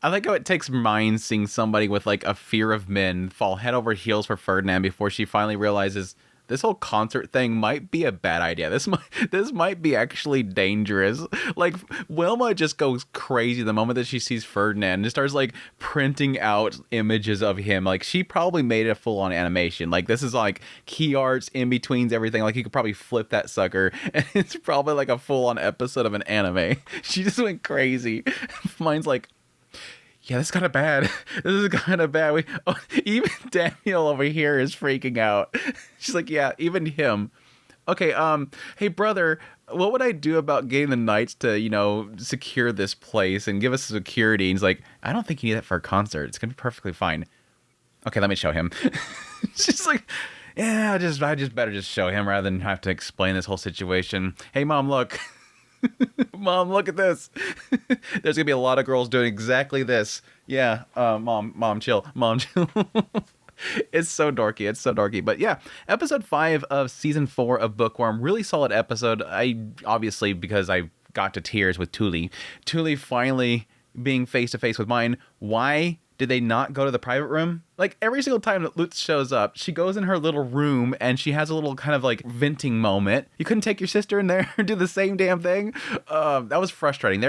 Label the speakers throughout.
Speaker 1: I like how it takes mind seeing somebody with like a fear of men fall head over heels for Ferdinand before she finally realizes this whole concert thing might be a bad idea. This might be actually dangerous. Like Wilma just goes crazy the moment that she sees Ferdinand and just starts like printing out images of him. Like she probably made a full on animation. Like this is like key arts in betweens everything. Like you could probably flip that sucker and it's probably like a full on episode of an anime. She just went crazy. Mine's like, yeah, that's kind of bad. This is kind of bad. Even Daniel over here is freaking out. She's like, yeah, even him. Okay, hey brother, what would I do about getting the knights to, secure this place and give us security? And he's like, I don't think you need that for a concert. It's gonna be perfectly fine. Okay, let me show him. She's like, yeah, I just better just show him rather than have to explain this whole situation. Hey mom, look. Mom, look at this. There's gonna be a lot of girls doing exactly this. Yeah, mom, chill. Mom, chill. It's so dorky. It's so dorky. But yeah, episode 5 of season 4 of Bookworm, really solid episode. Obviously, because I got to tears with Tulie. Tulie finally being face to face with mine. Why did they not go to the private room? Like every single time that Lutz shows up, she goes in her little room and she has a little kind of like venting moment. You couldn't take your sister in there and do the same damn thing? That was frustrating.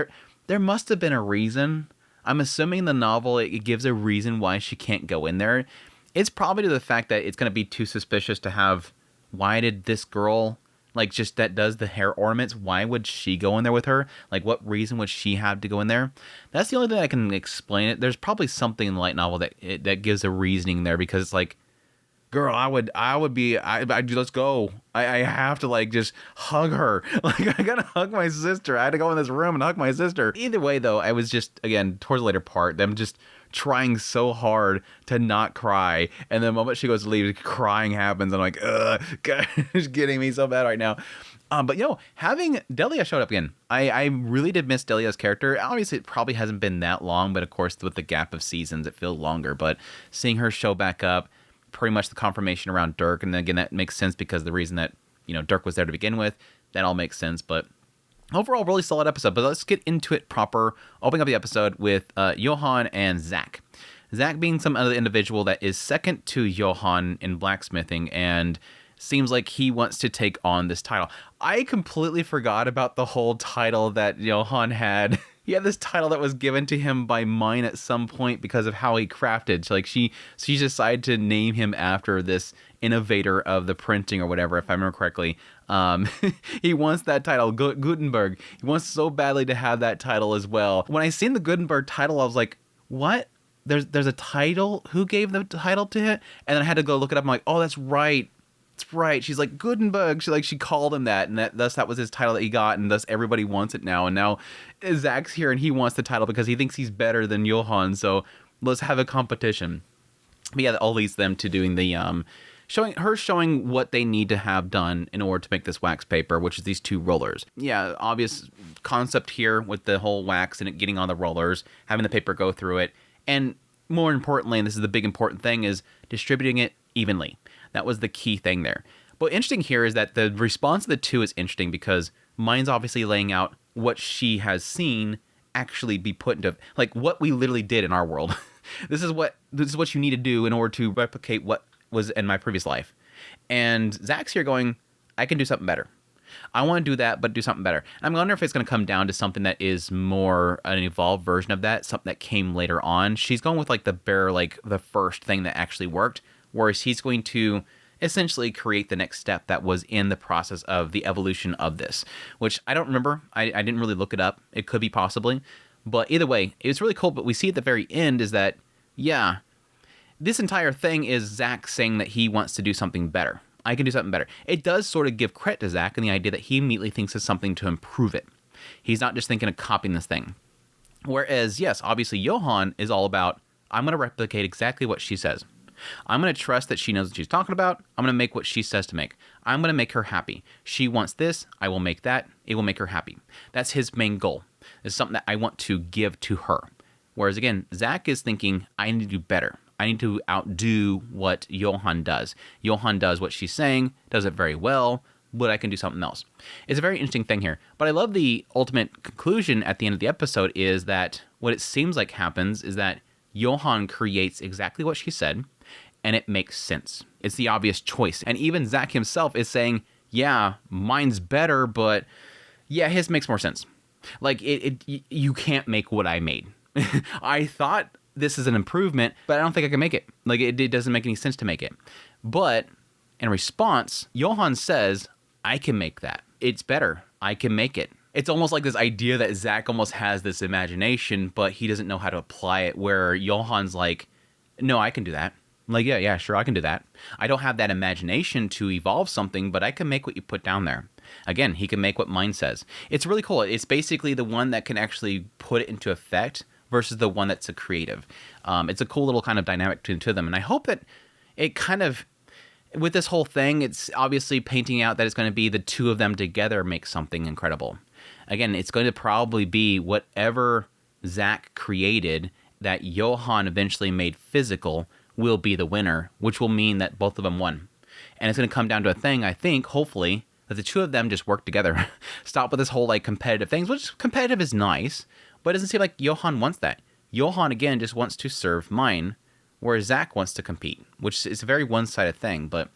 Speaker 1: There must have been a reason. I'm assuming in the novel it gives a reason why she can't go in there. It's probably to the fact that it's going to be too suspicious to have, why did this girl, like just that does the hair ornaments, why would she go in there with her? Like what reason would she have to go in there? That's the only thing I can explain it. There's probably something in the light novel that gives a reasoning there, because it's like, girl, let's go. I have to like just hug her. Like I gotta hug my sister. I had to go in this room and hug my sister. Either way though, I was just, again, towards the later part, them just trying so hard to not cry, and the moment she goes to leave, crying happens. I'm like, ugh, God, it's getting me so bad right now. But having Delia showed up again, I really did miss Delia's character. Obviously, it probably hasn't been that long, but of course, with the gap of seasons, it feels longer. But seeing her show back up, pretty much the confirmation around Dirk, and again, that makes sense because the reason that Dirk was there to begin with, that all makes sense. But overall, really solid episode, but let's get into it proper. Opening up the episode with Johann and Zach. Zach being some other individual that is second to Johann in blacksmithing, and seems like he wants to take on this title. I completely forgot about the whole title that Johann had. He had this title that was given to him by Mine at some point because of how he crafted. So, like she decided to name him after this innovator of the printing or whatever, if I remember correctly. He wants that title, Gutenberg. He wants so badly to have that title as well. When I seen the Gutenberg title, I was like, what? There's a title? Who gave the title to it? And then I had to go look it up. I'm like, oh, that's right. That's right. She's like, Gutenberg. She called him that, and that was his title that he got, and thus everybody wants it now. And now Zach's here, and he wants the title because he thinks he's better than Johann. So let's have a competition. But yeah, that all leads them to doing the showing what they need to have done in order to make this wax paper, which is these 2 rollers. Yeah, obvious concept here with the whole wax and it getting on the rollers, having the paper go through it, and more importantly, and this is the big important thing, is distributing it evenly. That was the key thing there. But interesting here is that the response of the 2 is interesting because Mine's obviously laying out what she has seen actually be put into, like, what we literally did in our world. This is what you need to do in order to replicate what was in my previous life. And Zach's here going, I can do something better. I want to do that, but do something better. And I wonder if it's going to come down to something that is more an evolved version of that, something that came later on. She's going with like the first thing that actually worked, whereas he's going to essentially create the next step that was in the process of the evolution of this, which I don't remember. I didn't really look it up. It could be possibly. But either way, it's really cool. But we see at the very end is that, yeah, this entire thing is Zach saying that he wants to do something better. I can do something better. It does sort of give credit to Zach and the idea that he immediately thinks of something to improve it. He's not just thinking of copying this thing. Whereas, yes, obviously Johann is all about, I'm going to replicate exactly what she says. I'm going to trust that she knows what she's talking about. I'm going to make what she says to make. I'm going to make her happy. She wants this. I will make that. It will make her happy. That's his main goal. It's something that I want to give to her. Whereas, again, Zach is thinking, I need to do better. I need to outdo what Johann does. Johann does what she's saying, does it very well, but I can do something else. It's a very interesting thing here. But I love the ultimate conclusion at the end of the episode is that what it seems like happens is that Johan creates exactly what she said, and it makes sense. It's the obvious choice. And even Zach himself is saying, yeah, mine's better, but yeah, his makes more sense. Like, you can't make what I made. I thought this is an improvement, but I don't think I can make it. Like, it doesn't make any sense to make it. But in response, Johan says, I can make that. It's better. I can make it. It's almost like this idea that Zach almost has this imagination, but he doesn't know how to apply it, where Johan's like, no, I can do that. I'm like, yeah, sure, I can do that. I don't have that imagination to evolve something, but I can make what you put down there. Again, he can make what mine says. It's really cool. It's basically the one that can actually put it into effect versus the one that's a creative. It's a cool little kind of dynamic between the two of them. And I hope that it kind of, with this whole thing, it's obviously painting out that it's going to be the two of them together make something incredible. Again, it's going to probably be whatever Zach created that Johan eventually made physical will be the winner, which will mean that both of them won. And it's going to come down to a thing, I think, hopefully, that the two of them just work together. Stop with this whole like competitive things, which competitive is nice, but it doesn't seem like Johan wants that. Johan, again, just wants to serve mine, whereas Zach wants to compete, which is a very one-sided thing, but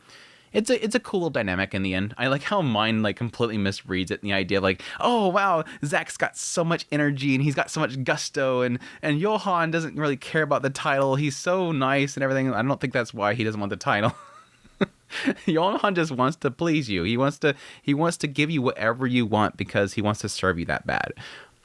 Speaker 1: it's a cool little dynamic in the end. I like how mine like completely misreads it, and the idea of like, oh wow, Zach's got so much energy and he's got so much gusto, and Johan doesn't really care about the title. He's so nice and everything. I don't think that's why he doesn't want the title. Johan just wants to please you. He wants to give you whatever you want because he wants to serve you that bad.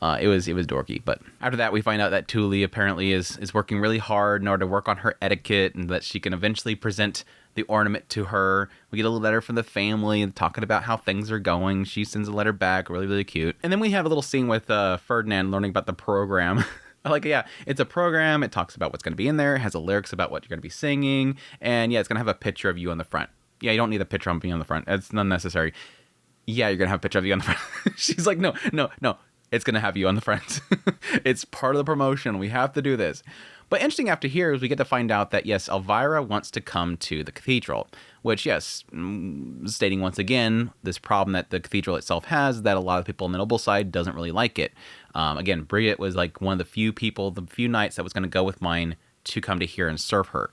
Speaker 1: It was dorky. But after that, we find out that Tulie apparently is working really hard in order to work on her etiquette, and that she can eventually present the ornament to her. We get a little letter from the family and talking about how things are going. She sends a letter back, really, really cute. And then we have a little scene with Ferdinand learning about the program. Like, yeah, it's a program. It talks about what's going to be in there. It has the lyrics about what you're going to be singing. And yeah, it's going to have a picture of you on the front. Yeah, you don't need a picture of me on the front. It's unnecessary. Yeah, you're going to have a picture of you on the front. She's like, no. It's going to have you on the front. It's part of the promotion. We have to do this. But interesting after here is we get to find out that, yes, Elvira wants to come to the cathedral, which, yes, stating once again, this problem that the cathedral itself has, that a lot of people on the noble side doesn't really like it. Again, Bridget was like one of the few people, the few knights that was going to go with mine to come to here and serve her.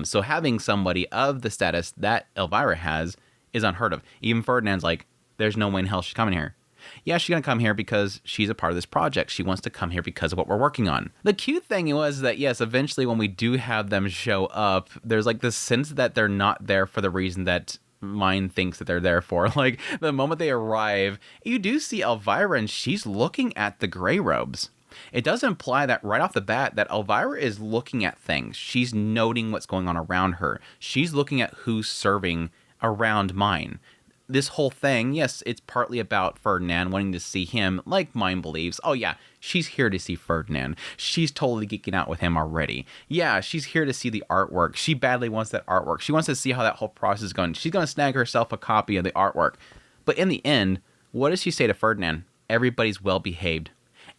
Speaker 1: So having somebody of the status that Elvira has is unheard of. Even Ferdinand's like, there's no way in hell she's coming here. Yeah, she's going to come here because she's a part of this project. She wants to come here because of what we're working on. The cute thing was that, yes, eventually when we do have them show up, there's like this sense that they're not there for the reason that mine thinks that they're there for. Like, the moment they arrive, you do see Elvira and she's looking at the gray robes. It does imply that right off the bat that Elvira is looking at things. She's noting what's going on around her. She's looking at who's serving around mine. This whole thing, yes, it's partly about Ferdinand wanting to see him, like mine believes. Oh yeah, she's here to see Ferdinand. She's totally geeking out with him already. Yeah, she's here to see the artwork. She badly wants that artwork. She wants to see how that whole process is going. She's going to snag herself a copy of the artwork. But in the end, what does she say to Ferdinand? Everybody's well behaved.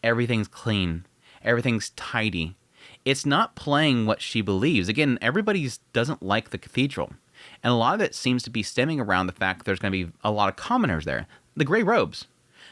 Speaker 1: Everything's clean. Everything's tidy. It's not playing what she believes. Again, everybody doesn't like the cathedral. And a lot of it seems to be stemming around the fact that there's going to be a lot of commoners there. The gray robes.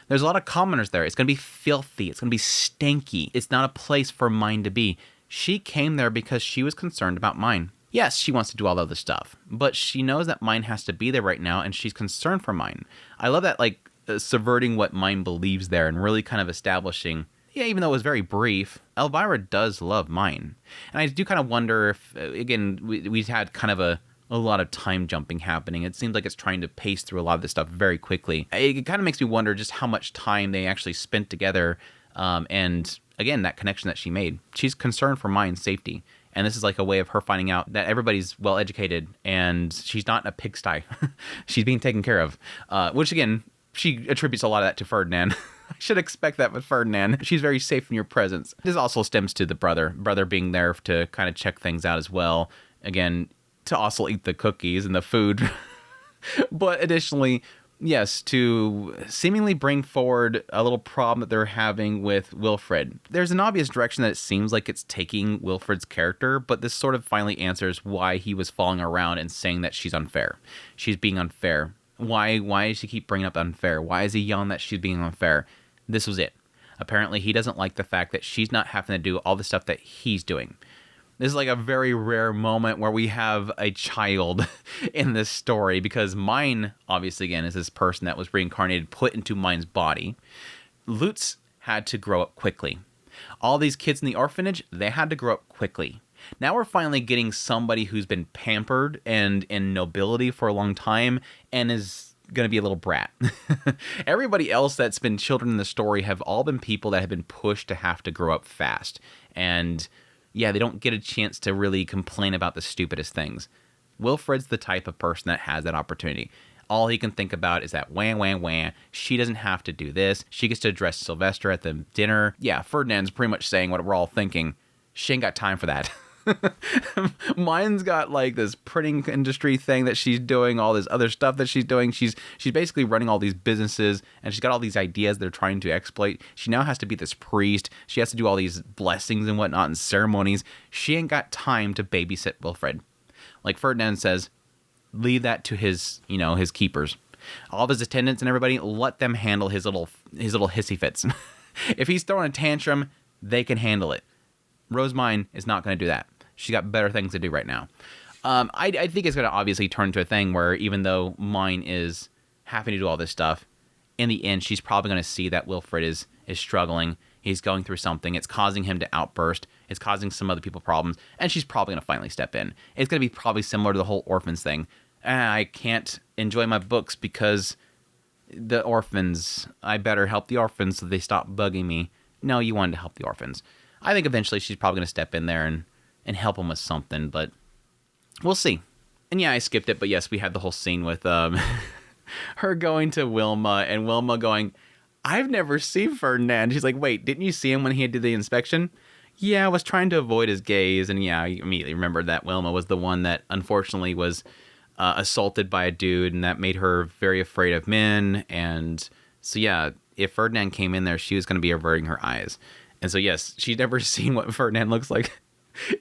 Speaker 1: There's a lot of commoners there. It's going to be filthy. It's going to be stanky. It's not a place for mine to be. She came there because she was concerned about mine. Yes, she wants to do all the other stuff, but she knows that mine has to be there right now, and she's concerned for mine. I love that, like, subverting what mine believes there and really kind of establishing, yeah, even though it was very brief, Elvira does love mine. And I do kind of wonder if, again, we had kind of a lot of time jumping happening. It seems like it's trying to pace through a lot of this stuff very quickly. It kind of makes me wonder just how much time they actually spent together. And again, that connection that she made. She's concerned for mine's safety. And this is like a way of her finding out that everybody's well educated and she's not in a pigsty. She's being taken care of. Which again, she attributes a lot of that to Ferdinand. I should expect that with Ferdinand. She's very safe in your presence. This also stems to the brother being there to kind of check things out as well. Again, to also eat the cookies and the food. But additionally, yes, to seemingly bring forward a little problem that they're having with Wilfred. There's an obvious direction that it seems like it's taking Wilfred's character, but this sort of finally answers why he was falling around and saying that she's unfair. She's being unfair. Why does she keep bringing up unfair? Why is he yelling that she's being unfair? This was it. Apparently, he doesn't like the fact that she's not having to do all the stuff that he's doing. This is like a very rare moment where we have a child in this story, because Mine, obviously, again, is this person that was reincarnated, put into Mine's body. Lutz had to grow up quickly. All these kids in the orphanage, they had to grow up quickly. Now we're finally getting somebody who's been pampered and in nobility for a long time and is going to be a little brat. Everybody else that's been children in the story have all been people that have been pushed to have to grow up fast. And yeah, they don't get a chance to really complain about the stupidest things. Wilfred's the type of person that has that opportunity. All he can think about is that wah. She doesn't have to do this. She gets to address Sylvester at the dinner. Yeah, Ferdinand's pretty much saying what we're all thinking. She ain't got time for that. Mine's got like this printing industry thing that she's doing, all this other stuff that she's doing. She's basically running all these businesses, and she's got all these ideas they're trying to exploit. She now has to be this priest. She has to do all these blessings and whatnot and ceremonies. She ain't got time to babysit Wilfred. Like Ferdinand says, leave that to his keepers. All of his attendants and everybody, let them handle his little hissy fits. If he's throwing a tantrum, they can handle it. Rose Mine is not going to do that. She's got better things to do right now. I think it's going to obviously turn into a thing where even though Mine is having to do all this stuff, in the end, she's probably going to see that Wilfred is struggling. He's going through something. It's causing him to outburst. It's causing some other people problems. And she's probably going to finally step in. It's going to be probably similar to the whole orphans thing. I can't enjoy my books because the orphans, I better help the orphans so they stop bugging me. No, you wanted to help the orphans. I think eventually she's probably going to step in there and help him with something, but we'll see. And yeah, I skipped it, but yes, we had the whole scene with her going to Wilma and Wilma going, I've never seen Ferdinand. She's like, wait, didn't you see him when he did the inspection? Yeah, I was trying to avoid his gaze. And yeah, I immediately remembered that Wilma was the one that unfortunately was assaulted by a dude, and that made her very afraid of men. And so yeah, if Ferdinand came in there, she was going to be averting her eyes. And so yes, she'd never seen what Ferdinand looks like.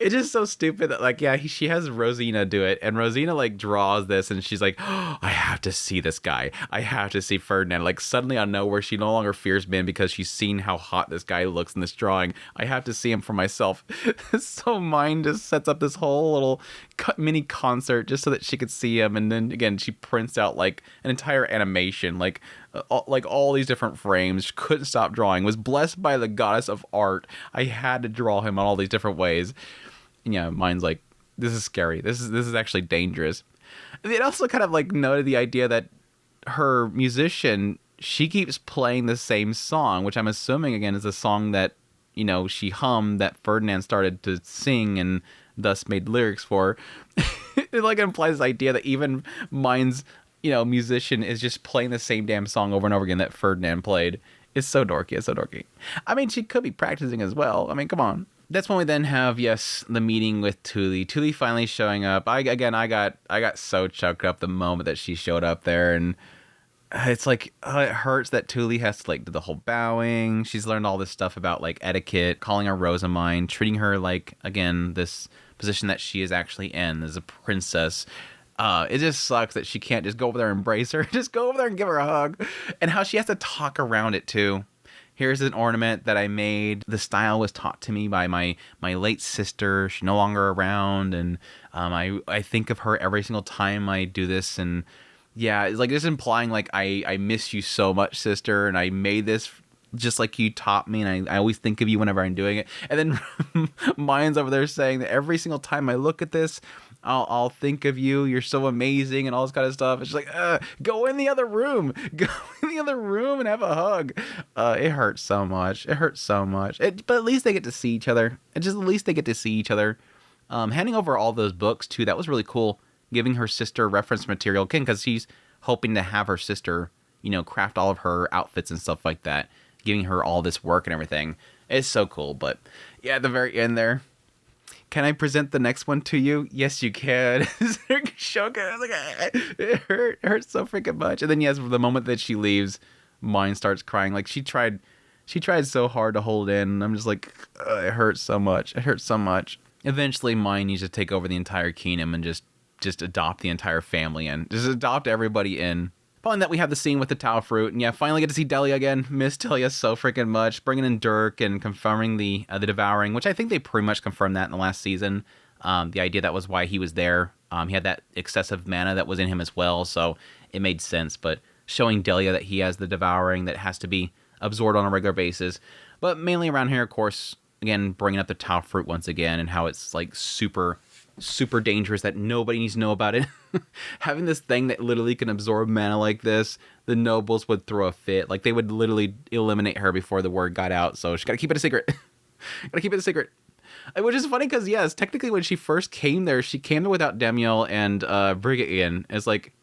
Speaker 1: It's just so stupid that, like, yeah, she has Rosina do it, and Rosina, like, draws this, and she's like, oh, I have to see this guy. I have to see Ferdinand. Like, suddenly out of nowhere, she no longer fears men because she's seen how hot this guy looks in this drawing. I have to see him for myself. So Mine just sets up this whole little mini concert just so that she could see him, and then, again, she prints out, like, an entire animation, like all these different frames. Couldn't stop drawing. Was blessed by the goddess of art. I had to draw him on all these different ways. And yeah, Mine's like, this is scary. This is actually dangerous. It also kind of like noted the idea that her musician, she keeps playing the same song, which I'm assuming again is a song that, she hummed that Ferdinand started to sing and thus made lyrics for. It like implies this idea that even Mine's musician is just playing the same damn song over and over again that Ferdinand played. It's so dorky. I mean, she could be practicing as well. I mean, come on. That's when we then have, yes, the meeting with Tulie. Tulie finally showing up. I got so choked up the moment that she showed up there, and it's like, it hurts that Tulie has to like do the whole bowing. She's learned all this stuff about like etiquette, calling her Rosamine, treating her like, again, this position that she is actually in as a princess. It just sucks that she can't just go over there and embrace her. Just go over there and give her a hug. And how she has to talk around it too. Here's an ornament that I made. The style was taught to me by my late sister. She's no longer around. And I think of her every single time I do this. And yeah, it's like just implying like I miss you so much, sister. And I made this just like you taught me. And I always think of you whenever I'm doing it. And then Mine's over there saying that every single time I look at this, I'll think of you. You're so amazing and all this kind of stuff. It's just like, go in the other room. Go in the other room and have a hug. It hurts so much. But at least they get to see each other. Handing over all those books, too, that was really cool. Giving her sister reference material. Again, because she's hoping to have her sister, craft all of her outfits and stuff like that. Giving her all this work and everything. It's so cool. But yeah, at the very end there, can I present the next one to you? Yes, you can. It hurts so freaking much. And then yes, the moment that she leaves, Mine starts crying. Like she tried so hard to hold in. I'm just like, it hurts so much. Eventually, Mine needs to take over the entire kingdom and just adopt the entire family and just adopt everybody in. Following that, we have the scene with the Tao fruit, and yeah, finally get to see Delia again. Miss Delia so freaking much. Bringing in Dirk and confirming the devouring, which I think they pretty much confirmed that in the last season. The idea that was why he was there. He had that excessive mana that was in him as well, so it made sense. But showing Delia that he has the devouring that has to be absorbed on a regular basis. But mainly around here, of course, again, bringing up the Tao fruit once again and how it's like super dangerous that nobody needs to know about it. Having this thing that literally can absorb mana like this, the nobles would throw a fit. Like, they would literally eliminate her before the word got out, so she gotta keep it a secret. Gotta keep it a secret. Which is funny because, yes, technically when she first came there, she came there without Demiel and Brigitte. It's like,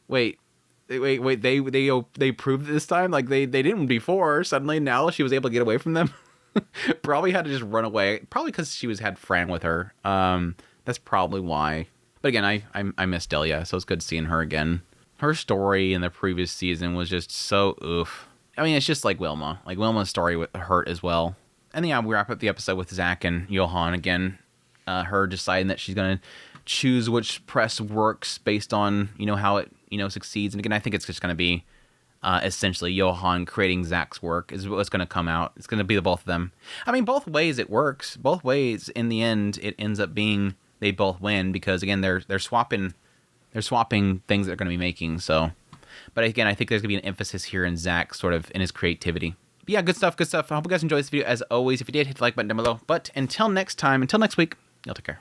Speaker 1: wait, they proved it this time? Like, they didn't before. Suddenly, now she was able to get away from them. Probably had to just run away. Probably because she had Fran with her. That's probably why. But again, I miss Delia, so it's good seeing her again. Her story in the previous season was just so oof. I mean, it's just like Wilma. Like, Wilma's story hurt as well. And yeah, we wrap up the episode with Zach and Johan again. Her deciding that she's going to choose which press works based on, how it, succeeds. And again, I think it's just going to be essentially Johan creating Zach's work is what's going to come out. It's going to be the both of them. I mean, both ways it works. Both ways, in the end, it ends up being they both win because, again, they're swapping things they're going to be making. So, but again, I think there's going to be an emphasis here in Zach sort of in his creativity. But yeah, good stuff. I hope you guys enjoyed this video. As always, if you did, hit the like button down below. But until next time, until next week, y'all take care.